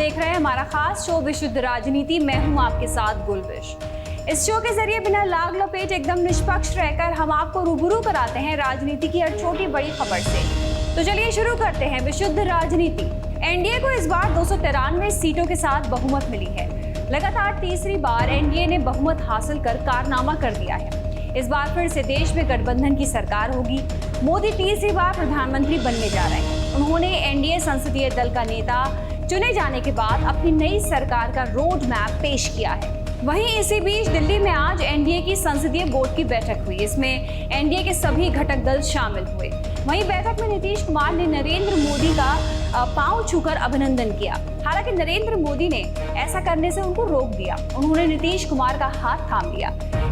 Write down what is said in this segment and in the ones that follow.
देख रहे हैं हमारा खास शो विशुद्ध राजनीति। मैं हूं आपके साथ गुलबिश। इस शो के जरिए बिना लाग लपेट एकदम निष्पक्ष रहकर हम आपको रूबरू कराते हैं राजनीति की हर छोटी बड़ी खबर से। तो चलिए शुरू करते हैं विशुद्ध राजनीति। एनडीए को इस बार 293 सीटों के साथ बहुमत मिली है। लगातार तीसरी बार एनडीए ने बहुमत हासिल कर कारनामा कर दिया है। इस बार फिर से देश में गठबंधन की सरकार होगी। मोदी तीसरी बार प्रधानमंत्री बनने जा रहे हैं। उन्होंने एनडीए संसदीय दल का नेता चुने जाने के बाद अपनी नई सरकार का रोड मैप पेश किया है। वहीं इसी बीच दिल्ली में आज एनडीए की संसदीय बोर्ड की बैठक हुई। इसमें एनडीए के सभी घटक दल शामिल हुए। वहीं बैठक में नीतीश कुमार ने नरेंद्र मोदी का पांव छूकर अभिनंदन किया। हालांकि नरेंद्र मोदी ने ऐसा करने से उनको रोक दिया। उन्होंने नीतीश कुमार का हाथ थाम लिया।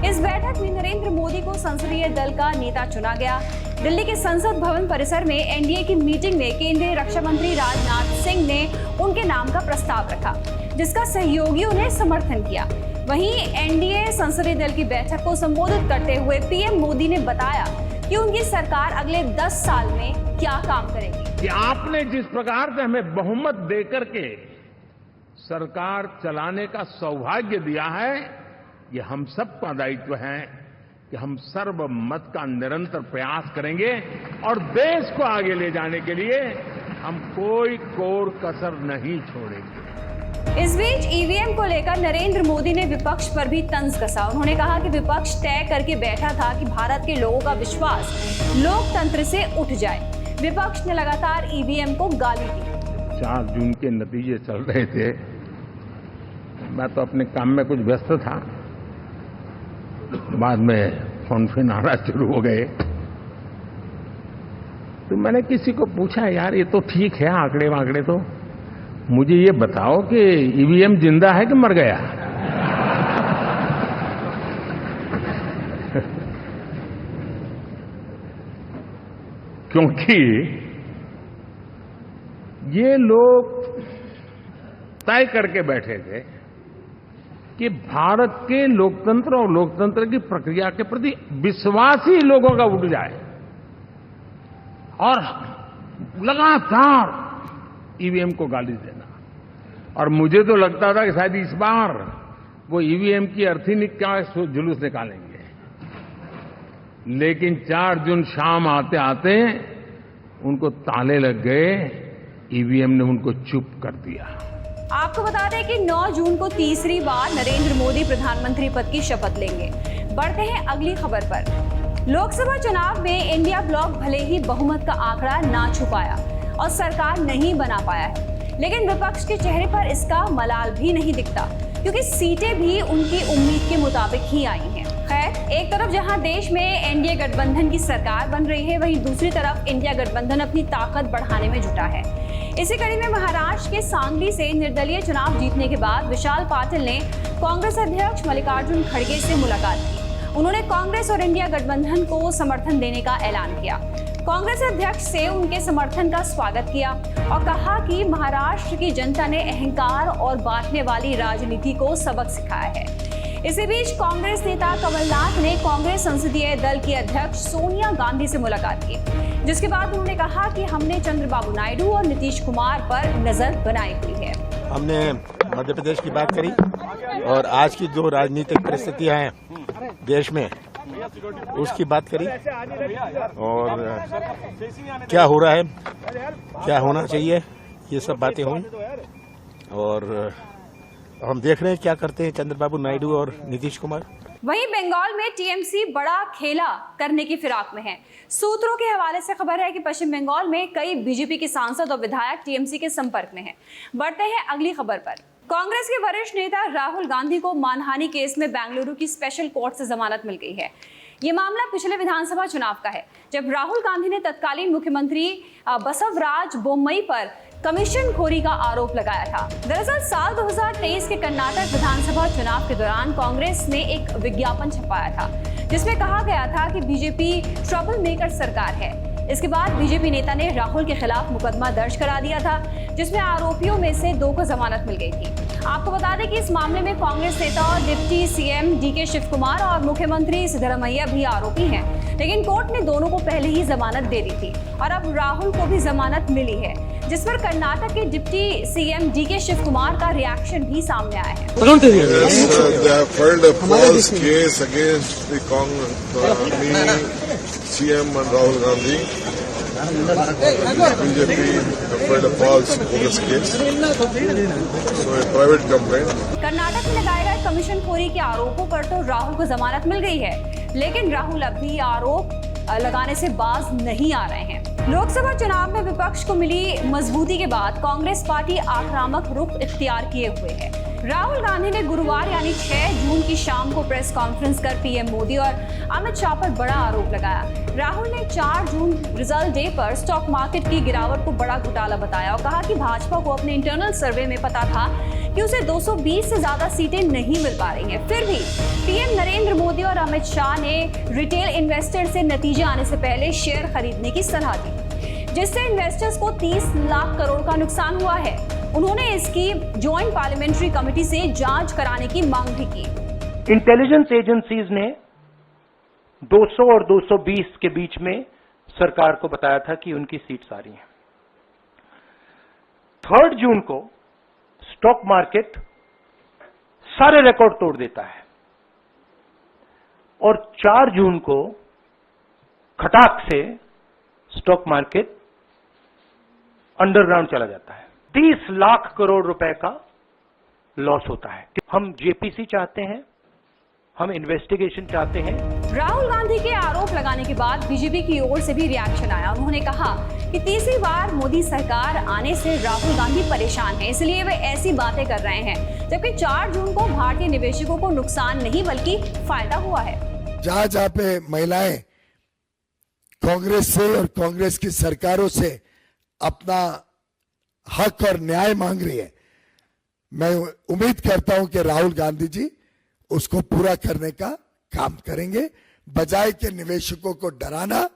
इस बैठक में नरेंद्र मोदी को संसदीय दल का नेता चुना गया। दिल्ली के संसद भवन परिसर में एनडीए की मीटिंग में केंद्रीय रक्षा मंत्री राजनाथ सिंह ने उनके नाम का प्रस्ताव रखा, जिसका सहयोगियों ने समर्थन किया। वहीं एनडीए संसदीय दल की बैठक को संबोधित करते हुए पीएम मोदी ने बताया कि उनकी सरकार अगले 10 साल में क्या काम करेगी। कि आपने जिस प्रकार से हमें बहुमत देकर के सरकार चलाने का सौभाग्य दिया है, ये हम सबका दायित्व है कि हम सर्वमत का निरंतर प्रयास करेंगे और देश को आगे ले जाने के लिए हम कोई कोर कसर नहीं छोड़ेंगे। इस बीच ईवीएम को लेकर नरेंद्र मोदी ने विपक्ष पर भी तंज कसा। उन्होंने कहा कि विपक्ष तय करके बैठा था कि भारत के लोगों का विश्वास लोकतंत्र से उठ जाए। विपक्ष ने लगातार ईवीएम को गाली दी। 4 जून के नतीजे चल रहे थे। मैं तो अपने काम में कुछ व्यस्त था। बाद में फोन आना शुरू हो गए। तो मैंने किसी को पूछा, यार ये तो ठीक है आंकड़े वांकड़े, तो मुझे ये बताओ कि ईवीएम जिंदा है कि मर गया? क्योंकि ये लोग तय करके बैठे थे कि भारत के लोकतंत्र और लोकतंत्र की प्रक्रिया के प्रति विश्वास ही लोगों का उठ जाए, और लगातार ईवीएम को गाली देना। और मुझे तो लगता था कि शायद इस बार वो ईवीएम की अर्थी का जुलूस निकालेंगे, लेकिन 4 जून शाम आते आते उनको ताले लग गए। ईवीएम ने उनको चुप कर दिया। आपको बता दें कि 9 जून को तीसरी बार नरेंद्र मोदी प्रधानमंत्री पद की शपथ लेंगे। बढ़ते हैं अगली खबर पर। लोकसभा चुनाव में इंडिया ब्लॉक भले ही बहुमत का आंकड़ा ना छू पाया और सरकार नहीं बना पाया है, लेकिन विपक्ष के चेहरे पर इसका मलाल भी नहीं दिखता, क्योंकि सीटें भी उनकी उम्मीद के मुताबिक ही आई हैं। खैर, एक तरफ जहां देश में एनडीए गठबंधन की सरकार बन रही है, वहीं दूसरी तरफ इंडिया गठबंधन अपनी ताकत बढ़ाने में जुटा है। इसी कड़ी में महाराष्ट्र के सांगली से निर्दलीय चुनाव जीतने के बाद विशाल पाटिल ने कांग्रेस अध्यक्ष मल्लिकार्जुन खड़गे से मुलाकात की। उन्होंने कांग्रेस और इंडिया गठबंधन को समर्थन देने का ऐलान किया। कांग्रेस अध्यक्ष से उनके समर्थन का स्वागत किया और कहा कि महाराष्ट्र की जनता ने अहंकार और बांटने वाली राजनीति को सबक सिखाया है। इसी बीच कांग्रेस नेता कमलनाथ ने कांग्रेस संसदीय दल की अध्यक्ष सोनिया गांधी से मुलाकात की, जिसके बाद उन्होंने कहा कि हमने चंद्रबाबू नायडू और नीतीश कुमार पर नजर बनाई हुई है। हमने मध्य प्रदेश की बात करी और आज की जो राजनीतिक परिस्थितियां हैं देश में उसकी बात करी, और क्या हो रहा है, क्या होना चाहिए, ये सब बातें हुई। और हम देख रहे हैं क्या करते हैं चंद्रबाबू नायडू और नीतीश कुमार। वहीं बंगाल में टीएमसी बड़ा खेला करने की फिराक में है। सूत्रों के हवाले से खबर है कि पश्चिम बंगाल में कई बीजेपी के सांसद और विधायक टीएमसी के संपर्क में हैं। बढ़ते हैं अगली खबर पर। कांग्रेस के वरिष्ठ नेता राहुल गांधी को मानहानि केस में बेंगलुरु की स्पेशल कोर्ट से जमानत मिल गई है। ये मामला पिछले विधानसभा चुनाव का है, जब राहुल गांधी ने तत्कालीन मुख्यमंत्री बसवराज बोम्मई पर कमीशन खोरी का आरोप लगाया था। दरअसल साल 2023 के कर्नाटक विधानसभा चुनाव के दौरान कांग्रेस ने एक विज्ञापन छपाया था, जिसमें कहा गया था कि बीजेपी ट्रबल मेकर सरकार है। इसके बाद बीजेपी नेता ने राहुल के खिलाफ मुकदमा दर्ज करा दिया था, जिसमें आरोपियों में से 2 को जमानत मिल गई थी। आपको बता दें कि इस मामले में कांग्रेस नेता और deputy CM DK Shiv Kumar और मुख्यमंत्री सिद्धरमैया भी आरोपी हैं, लेकिन कोर्ट ने दोनों को पहले ही जमानत दे दी थी और अब राहुल को भी जमानत मिली है। जिस पर कर्नाटक के deputy CM DK Shiv Kumar का रिएक्शन भी सामने आया है। Yes, they have filed a false case against the CM and Rahul Gandhi. BJP have filed a false bogus case. So a private complaint. Karnataka में लगाए गए कमीशनखोरी के आरोपों पर तो राहुल को जमानत मिल गई है, लेकिन राहुल अब भी आरोप लगाने से बाज नहीं आ रहे हैं। लोकसभा चुनाव में विपक्ष को मिली मजबूती के बाद कांग्रेस पार्टी आक्रामक रुख इख्तियार किए हुए है। राहुल गांधी ने गुरुवार यानी 6 जून की शाम को प्रेस कॉन्फ्रेंस कर पीएम मोदी और अमित शाह पर बड़ा आरोप लगाया। राहुल ने 4 जून रिजल्ट डे पर स्टॉक मार्केट की गिरावट को बड़ा घोटाला बताया और कहा कि भाजपा को अपने इंटरनल सर्वे में पता था कि उसे 220 से ज्यादा सीटें नहीं मिल पा रही हैं। फिर भी पीएम नरेंद्र मोदी और अमित शाह ने रिटेल इन्वेस्टर से नतीजे आने से पहले शेयर खरीदने की सलाह दी, जिससे इन्वेस्टर्स को 30 लाख करोड़ का नुकसान हुआ है। उन्होंने इसकी जॉइंट पार्लियामेंट्री कमेटी से जांच कराने की मांग भी की। इंटेलिजेंस एजेंसीज ने 200 और 220 के बीच में सरकार को बताया था कि उनकी सीट्स आ रही हैं। 3 जून को स्टॉक मार्केट सारे रिकॉर्ड तोड़ देता है और 4 जून को खटाक से स्टॉक मार्केट अंडरग्राउंड चला जाता है। 30 लाख करोड़ रुपए का लॉस होता है। हम जेपीसी चाहते हैं, हम इन्वेस्टिगेशन चाहते हैं। राहुल गांधी के आरोप लगाने के बाद बीजेपी की ओर से भी रिएक्शन आया। उन्होंने कहा कि तीसरी बार मोदी सरकार आने से राहुल गांधी परेशान है, इसलिए वे ऐसी बातें कर रहे हैं, जबकि 4 जून को भारतीय निवेशकों को नुकसान नहीं बल्कि फायदा हुआ है। जहां जहां पे महिलाएं कांग्रेस से और कांग्रेस की सरकारों से अपना हक और न्याय मांग रही है, मैं उम्मीद करता हूं कि राहुल गांधी जी उसको पूरा करने का काम करेंगे, बजाय के निवेशकों को डराना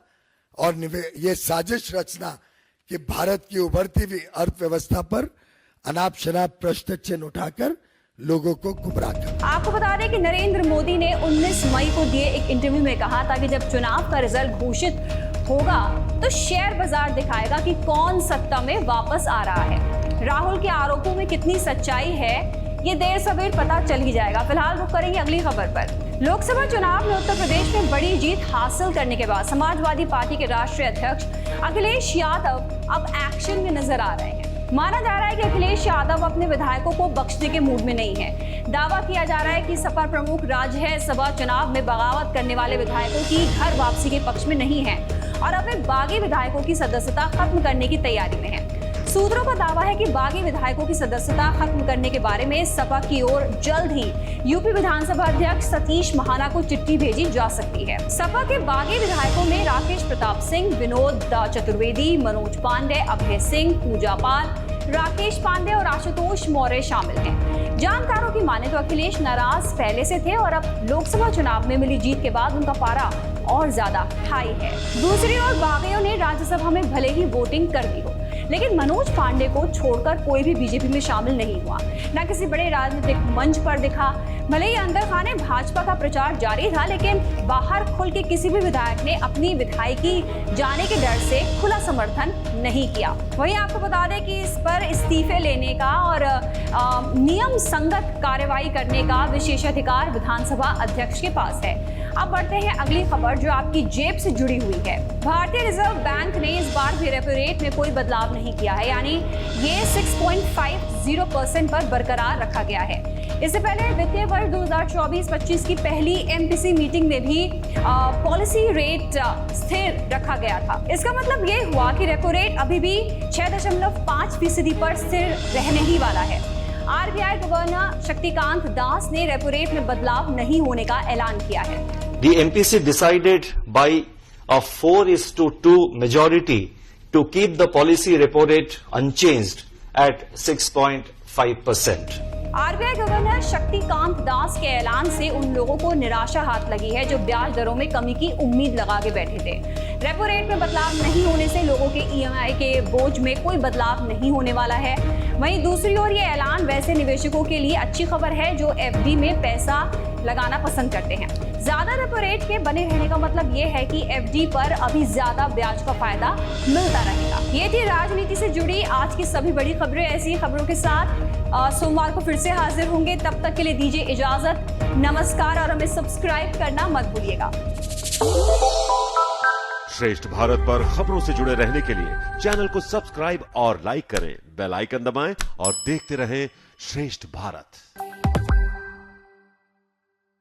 और ये साजिश रचना कि भारत की उभरती हुई अर्थव्यवस्था पर अनाप शनाप प्रश्न चिन्ह उठाकर लोगों को गुमराह कर। आपको बता दें कि नरेंद्र मोदी ने 19 मई को दिए एक इंटरव्यू में कहा था कि जब चुनाव का रिजल्ट घोषित होगा तो शेयर बाजार दिखाएगा कि कौन सत्ता में वापस आ रहा है। राहुल के आरोपों में कितनी सच्चाई है ये देर सवेर पता चल ही जाएगा। फिलहाल रुक करेंगे अगली खबर पर। लोकसभा चुनाव में उत्तर प्रदेश में बड़ी जीत हासिल करने के बाद समाजवादी पार्टी के राष्ट्रीय अध्यक्ष अखिलेश यादव अब एक्शन में नजर आ रहे हैं। माना जा रहा है कि अखिलेश यादव अपने विधायकों को बख्शने के मूड में नहीं है। दावा किया जा रहा है कि सपा प्रमुख राज्यसभा चुनाव में बगावत करने वाले विधायकों की घर वापसी के पक्ष में नहीं है और अब वे बागी विधायकों की सदस्यता खत्म करने की तैयारी में है। सूत्रों का दावा है कि बागी विधायकों की सदस्यता खत्म करने के बारे में सपा की ओर जल्द ही यूपी विधानसभा अध्यक्ष सतीश महाना को चिट्ठी भेजी जा सकती है। सपा के बागी विधायकों में राकेश प्रताप सिंह, विनोद चतुर्वेदी, मनोज पांडे, अभय सिंह, पूजा पाल, राकेश पांडे और आशुतोष मौर्य शामिल हैं। जानकारों की माने तो अखिलेश नाराज पहले से थे और अब लोकसभा चुनाव में मिली जीत के बाद उनका पारा और ज्यादा हाई है। दूसरी ओर बागियों ने राज्यसभा में भले ही वोटिंग कर दी हो, लेकिन मनोज पांडे को छोड़कर कोई भी बीजेपी में शामिल नहीं हुआ, न किसी बड़े राजनीतिक मंच पर दिखा। भले ही अंदर खाने भाजपा का प्रचार जारी था, लेकिन बाहर खुल के किसी भी विधायक ने अपनी विधायकी जाने के डर से खुला समर्थन नहीं किया। वहीं आपको बता दें कि इस पर इस्तीफे लेने का और नियम संगत कार्रवाई करने का विशेषाधिकार विधानसभा अध्यक्ष के पास है। अब बढ़ते हैं अगली खबर जो आपकी जेब से जुड़ी हुई है। भारतीय रिजर्व बैंक ने इस बार भी रेपो रेट में कोई बदलाव नहीं किया है, यानी ये 6.50% पर बरकरार रखा गया है। इससे पहले वित्तीय वर्ष 2024-25 की पहली एमपीसी मीटिंग में भी पॉलिसी रेट स्थिर रखा गया था। इसका मतलब ये हुआ कि रेपो रेट अभी भी 6.5% पर स्थिर रहने ही वाला है। आरबीआई गवर्नर शक्तिकांत दास ने रेपो रेट में बदलाव नहीं होने का ऐलान किया है। The MPC decided by a 4:2 majority to keep the policy repo rate unchanged at 6.5%. RBI governor Shaktikanta Das के ऐलान से उन लोगों को निराशा हाथ लगी है जो ब्याज दरों में कमी की उम्मीद लगा के बैठे थे। रेपो रेट में बदलाव नहीं होने से लोगों के ईएमआई के बोझ में कोई बदलाव नहीं होने वाला है। वहीं दूसरी ओर ये ऐलान वैसे निवेशकों के लिए अच्छी खबर है जो एफडी में पैसा लगाना पसंद करते हैं। ज्यादा रेपो रेट के बने रहने का मतलब ये है कि एफडी पर अभी ज्यादा ब्याज का फायदा मिलता रहेगा। ये थी राजनीति से जुड़ी आज की सभी बड़ी खबरें। ऐसी खबरों के साथ सोमवार को फिर से हाजिर होंगे। तब तक के लिए दीजिए इजाजत। नमस्कार और हमें सब्सक्राइब करना मत भूलिएगा। श्रेष्ठ भारत पर खबरों से जुड़े रहने के लिए चैनल को सब्सक्राइब और लाइक करें, बेल आइकन दबाएं और देखते रहें श्रेष्ठ भारत।